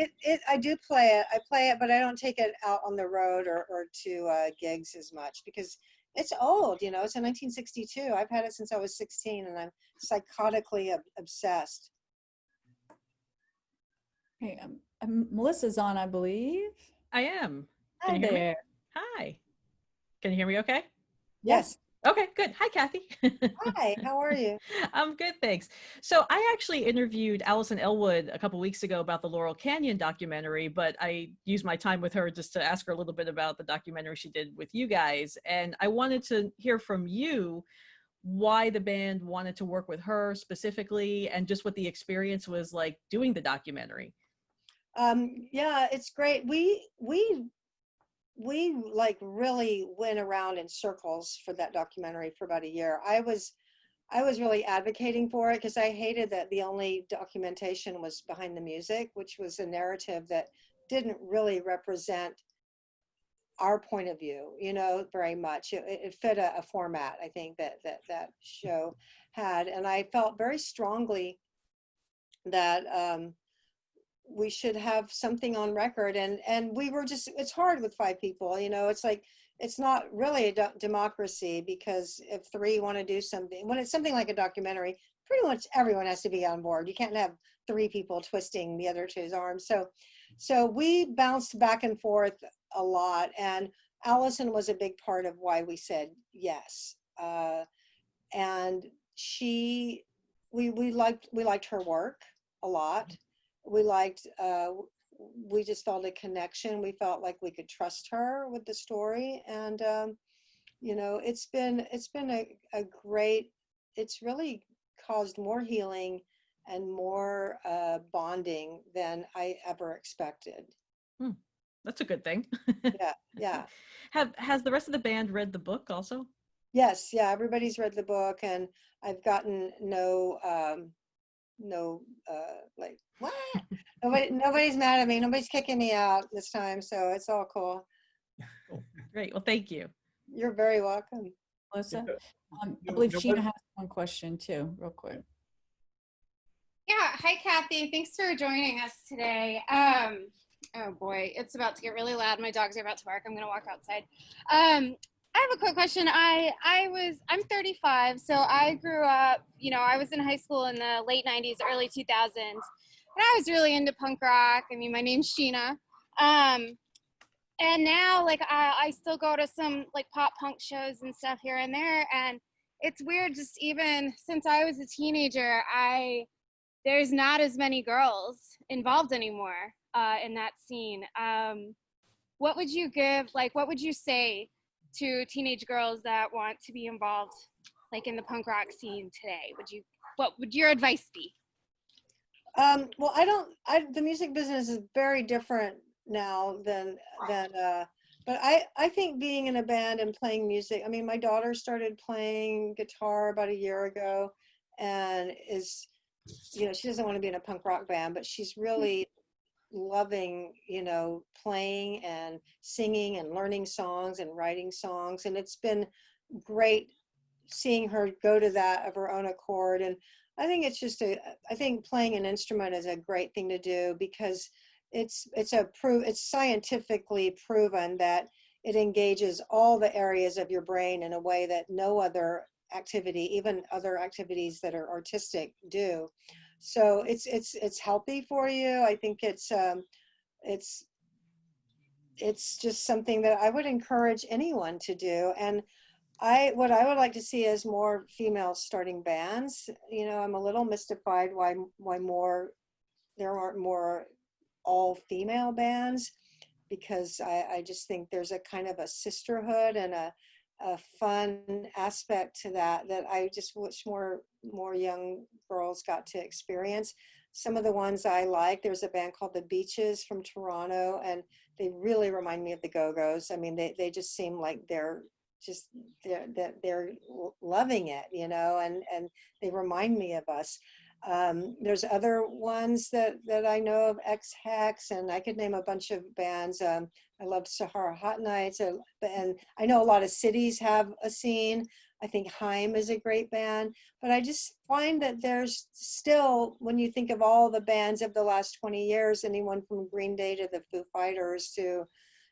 I do play it. I play it, but I don't take it out on the road or to gigs as much because it's old, you know. It's a 1962. I've had it since I was 16, and I'm psychotically obsessed. Okay, Melissa's on, I believe. I am. Hi Can you hear me? there. Hi. Can you hear me okay? Yes. Okay, good. Hi, Kathy. Hi, how are you? I'm good, thanks. So I actually interviewed Allison Elwood a couple weeks ago about the Laurel Canyon documentary, but I used my time with her just to ask her a little bit about the documentary she did with you guys. And I wanted to hear from you why the band wanted to work with her specifically and just what the experience was like doing the documentary. Yeah, it's great. We like really went around in circles for that documentary for about a year. I was really advocating for it because I hated that the only documentation was behind the music, which was a narrative that didn't really represent our point of view, you know, very much. It fit a format, I think, that show had. And I felt very strongly that we should have something on record, and we were just, it's hard with 5 people, you know. It's like, it's not really a democracy, because if 3 want to do something, when it's something like a documentary, pretty much everyone has to be on board. You can't have 3 people twisting the other 2's arms. So we bounced back and forth a lot, and Allison was a big part of why we said yes. And we liked her work a lot. We just felt a connection. We felt like we could trust her with the story. And, you know, it's been a great, it's really caused more healing and more bonding than I ever expected. That's a good thing. Yeah. Has the rest of the band read the book also? Yes. Yeah. Everybody's read the book, and I've gotten like, what? Nobody's mad at me. Nobody's kicking me out this time. So it's all cool. Cool. Great. Well, thank you. You're very welcome. Melissa, I believe Sheena has one question too, real quick. Yeah, hi Kathy. Thanks for joining us today. Oh boy, it's about to get really loud. My dogs are about to bark. I'm gonna walk outside. I have a quick question. I'm 35, so I grew up, you know, I was in high school in the late 90s, early 2000s, and I was really into punk rock. I mean, my name's Sheena. And now, like, I still go to some, like, pop punk shows and stuff here and there, and it's weird, just even since I was a teenager, there's not as many girls involved anymore in that scene. What would you say to teenage girls that want to be involved, like, in the punk rock scene today? What would your advice be? Well, the music business is very different now than but I think being in a band and playing music, I mean, my daughter started playing guitar about a year ago, and is, you know, she doesn't want to be in a punk rock band, but she's really loving, you know, playing and singing and learning songs and writing songs. And it's been great seeing her go to that of her own accord. And I think I think playing an instrument is a great thing to do, because it's scientifically proven that it engages all the areas of your brain in a way that no other activity, even other activities that are artistic, do. So it's healthy for you. I think it's just something that I would encourage anyone to do. And what I would like to see is more females starting bands. You know, I'm a little mystified why more there aren't more all female bands, because I just think there's a kind of a sisterhood and a fun aspect to that I just wish more young girls got to experience. Some of the ones I like, there's a band called the Beaches from Toronto, and they really remind me of the Go Gos. I mean, they just seem like just they're loving it, you know, and they remind me of us. There's other ones that I know of, X Hex, and I could name a bunch of bands. I loved Sahara Hot Nights, and I know a lot of cities have a scene. I think Haim is a great band, but I just find that there's still, when you think of all the bands of the last 20 years, anyone from Green Day to the Foo Fighters to,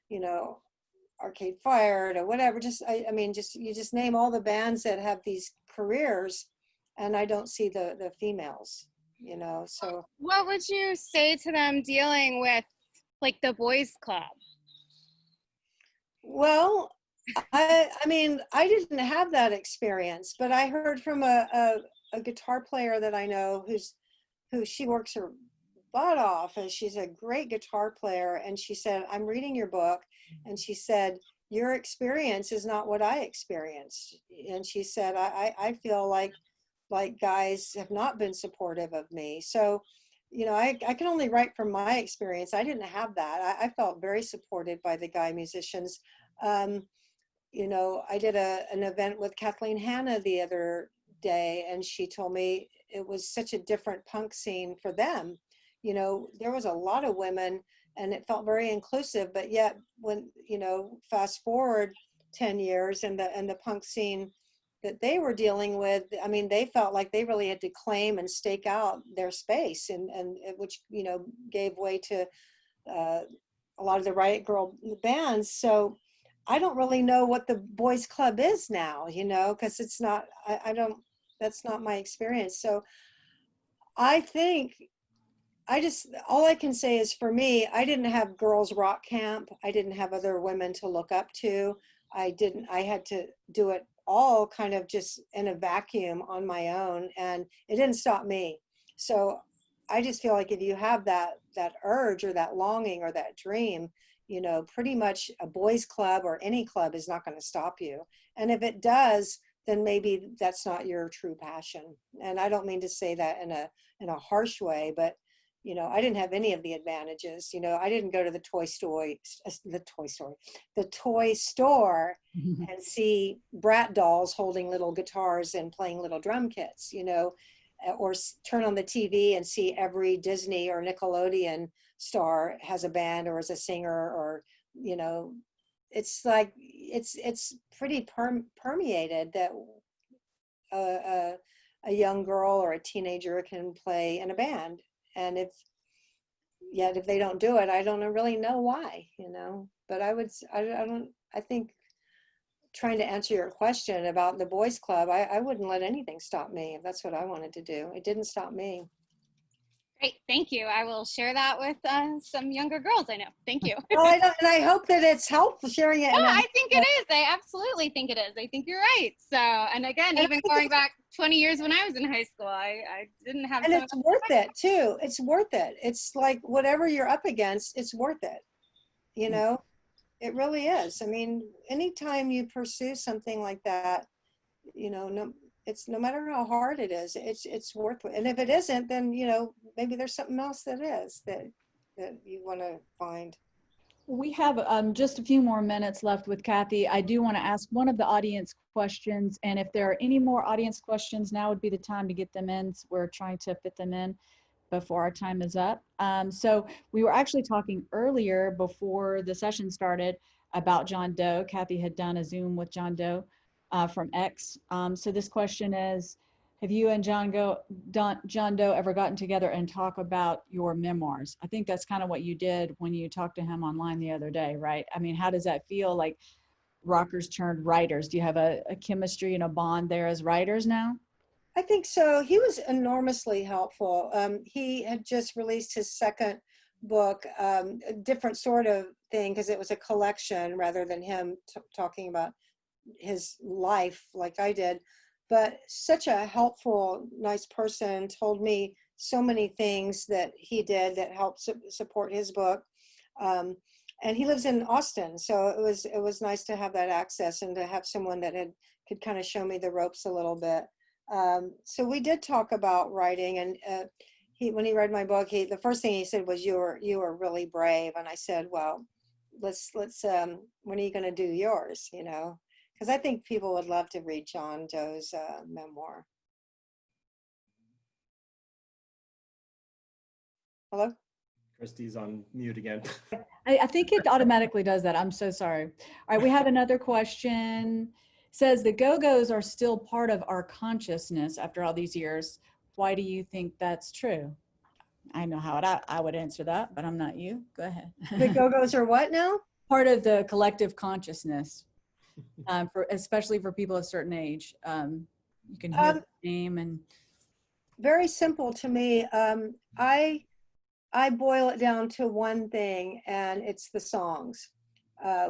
you know, Arcade Fire to whatever, I mean, you just name all the bands that have these careers, and I don't see the females, you know. So What would you say to them dealing with like the boys club? well, I mean, I didn't have that experience, but I heard from a guitar player that I know who she works her butt off, and she's a great guitar player, and she said, I'm reading your book, and she said, your experience is not what I experienced. And she said, I feel like guys have not been supportive of me. So, you know, I can only write from my experience. I didn't have that. I felt very supported by the guy musicians. Um, you know, I did an event with Kathleen Hanna the other day, and she told me it was such a different punk scene for them. You know, there was a lot of women, and it felt very inclusive, but yet when, you know, fast forward 10 years and the punk scene that they were dealing with, I mean, they felt like they really had to claim and stake out their space, and which, you know, gave way to a lot of the Riot Girl bands. So I don't really know what the boys club is now, you know, because it's not, I don't, that's not my experience. So I think all I can say is, for me, I didn't have girls rock camp. I didn't have other women to look up to. I had to do it all kind of just in a vacuum on my own, and it didn't stop me. So I just feel like if you have that urge or that longing or that dream, you know, pretty much a boys club or any club is not going to stop you. And if it does, then maybe that's not your true passion. And I don't mean to say that in a harsh way, but you know, I didn't have any of the advantages. You know, I didn't go to the toy store and see brat dolls holding little guitars and playing little drum kits, you know, or turn on the TV and see every Disney or Nickelodeon star has a band or is a singer, or, you know, it's like, it's pretty permeated that a young girl or a teenager can play in a band. And if they don't do it, I don't really know why, you know. But I think, trying to answer your question about the boys club, I wouldn't let anything stop me if that's what I wanted to do. It didn't stop me. Great, thank you. I will share that with some younger girls I know. Thank you. Well, and I hope that it's helpful sharing it. No, I think it is. I absolutely think it is. I think you're right. So, and again, even going back 20 years when I was in high school, I didn't have. And it's worth it too. It's worth it. It's like whatever you're up against, it's worth it. You know, it really is. I mean, anytime you pursue something like that, you know, no matter how hard it is, it's worth it. And if it isn't, then, you know, maybe there's something else that is that you want to find. We have just a few more minutes left with Kathy. I do want to ask one of the audience questions, and if there are any more audience questions, now would be the time to get them in. So we're trying to fit them in before our time is up. So we were actually talking earlier before the session started about John Doe. Kathy had done a Zoom with John Doe from X. So this question is, have you and John Doe ever gotten together and talk about your memoirs? I think that's kind of what you did when you talked to him online the other day, right? I mean, how does that feel, like rockers turned writers? Do you have a chemistry and a bond there as writers now? I think so. He was enormously helpful. He had just released his second book, a different sort of thing, because it was a collection rather than him talking about his life like I did, but such a helpful, nice person, told me so many things that he did that helped support his book. And he lives in Austin, so it was nice to have that access and to have someone that could kind of show me the ropes a little bit. So we did talk about writing, and when he read my book, the first thing he said was, "You were really brave." And I said, "Well, let's when are you going to do yours?" You know, because I think people would love to read John Doe's memoir. Hello? Christy's on mute again. I think it automatically does that. I'm so sorry. All right, we have another question. Says the Go Gos are still part of our consciousness after all these years. Why do you think that's true? I know how I would answer that, but I'm not you. Go ahead. The Go Gos are what now? Part of the collective consciousness, especially for people of a certain age. You can hear the name and. Very simple to me. I boil it down to one thing, and it's the songs.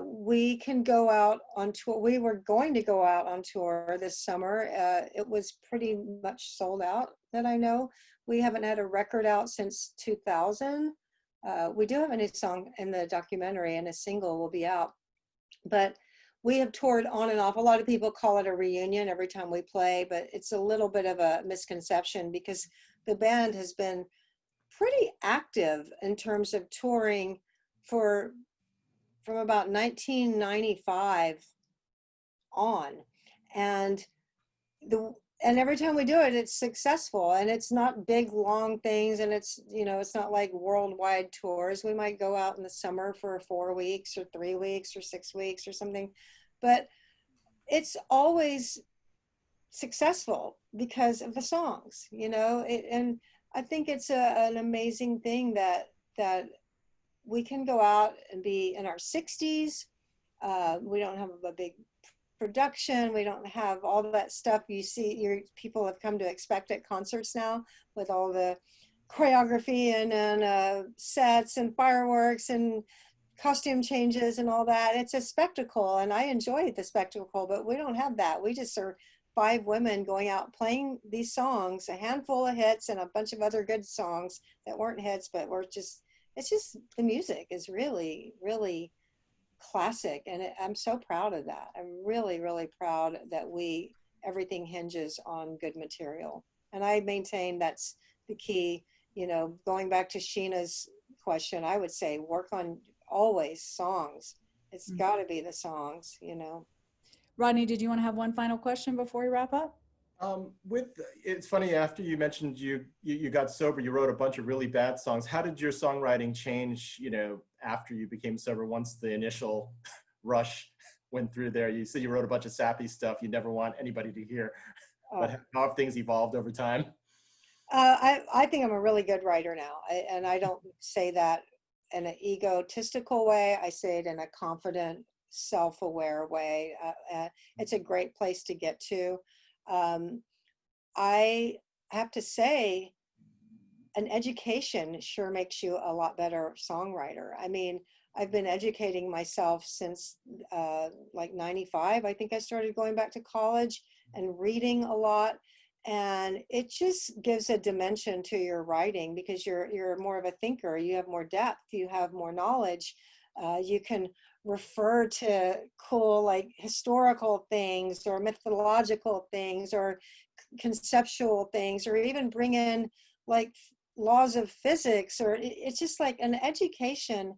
We can go out on tour. We were going to go out on tour this summer. It was pretty much sold out that I know. We haven't had a record out since 2000. We do have a new song in the documentary, and a single will be out. But we have toured on and off. A lot of people call it a reunion every time we play, but it's a little bit of a misconception because the band has been pretty active in terms of touring from about 1995 on, and every time we do it, it's successful, and it's not big long things, and it's it's not like worldwide tours. We might go out in the summer for 4 weeks or 3 weeks or 6 weeks or something, but it's always successful because of the songs, and I think it's an amazing thing that we can go out and be in our 60s. We don't have a big production. We don't have all that stuff you see people have come to expect at concerts now, with all the choreography and sets and fireworks and costume changes and all that. It's a spectacle, and I enjoy the spectacle, but we don't have that. We just are 5 women going out playing these songs, a handful of hits and a bunch of other good songs that weren't hits, but it's just the music is really, really classic. And I'm so proud of that. I'm really, really proud that everything hinges on good material. And I maintain that's the key, going back to Sheena's question, I would say work on always songs. It's got to be the songs, Rodney, did you want to have one final question before we wrap up? It's funny, after you mentioned you got sober, you wrote a bunch of really bad songs. How did your songwriting change, after you became sober, once the initial rush went through there? You said you wrote a bunch of sappy stuff you never want anybody to hear, but how have things evolved over time? I think I'm a really good writer now, and I don't say that in an egotistical way. I say it in a confident, self-aware way. It's a great place to get to. I have to say, an education sure makes you a lot better songwriter. I mean, I've been educating myself since like 95. I think I started going back to college and reading a lot. And it just gives a dimension to your writing because you're more of a thinker. You have more depth. You have more knowledge. You can refer to cool, like, historical things or mythological things or conceptual things, or even bring in like laws of physics, or it's just like an education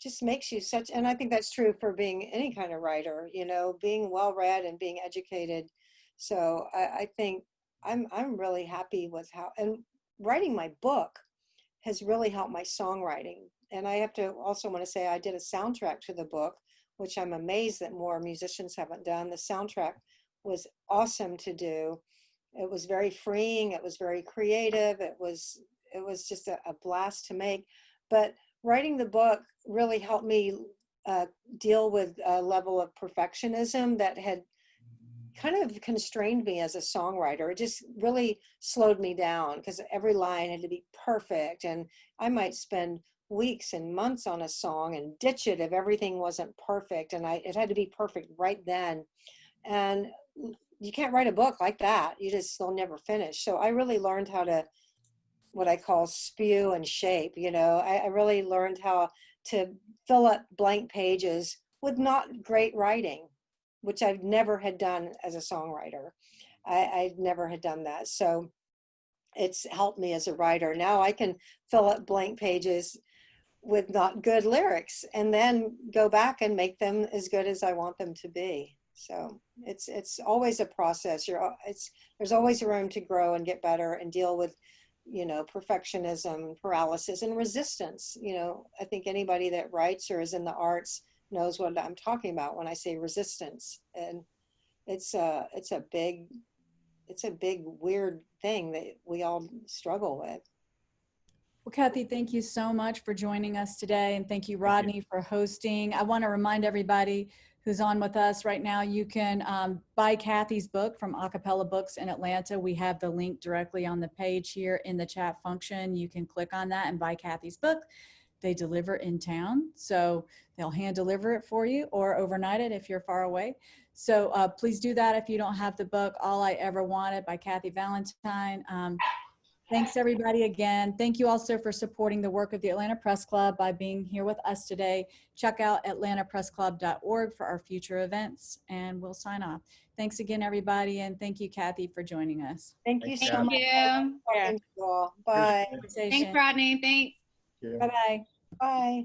just makes you such, and I think that's true for being any kind of writer, being well read and being educated. So I think I'm really happy with how, and writing my book has really helped my songwriting. And I have to also want to say I did a soundtrack to the book, which I'm amazed that more musicians haven't done. The soundtrack was awesome to do. It was very freeing. It was very creative. It was just a blast to make. But writing the book really helped me deal with a level of perfectionism that had kind of constrained me as a songwriter. It just really slowed me down because every line had to be perfect. And I might spend weeks and months on a song and ditch it if everything wasn't perfect. And it had to be perfect right then. And you can't write a book like that. They'll never finish. So I really learned how to, what I call spew and shape. I really learned how to fill up blank pages with not great writing, which I've never had done as a songwriter. I never had done that. So it's helped me as a writer. Now I can fill up blank pages with not good lyrics and then go back and make them as good as I want them to be. So it's always a process. There's always room to grow and get better and deal with, perfectionism, paralysis, and resistance. I think anybody that writes or is in the arts knows what I'm talking about when I say resistance. And it's a big weird thing that we all struggle with. Well, Kathy, thank you so much for joining us today. And thank you, Rodney, for hosting. I want to remind everybody who's on with us right now, you can buy Kathy's book from Acapella Books in Atlanta. We have the link directly on the page here in the chat function. You can click on that and buy Kathy's book. They deliver in town, so they'll hand deliver it for you or overnight it if you're far away. So please do that if you don't have the book, All I Ever Wanted by Kathy Valentine. Thanks everybody again. Thank you also for supporting the work of the Atlanta Press Club by being here with us today. Check out atlantapressclub.org for our future events, and we'll sign off. Thanks again, everybody, and thank you, Kathy, for joining us. Thank you Thanks, so Kathy. much. Thank you. Talking to you all. Bye. Thanks, Rodney. Thanks. Yeah. Bye-bye. Bye.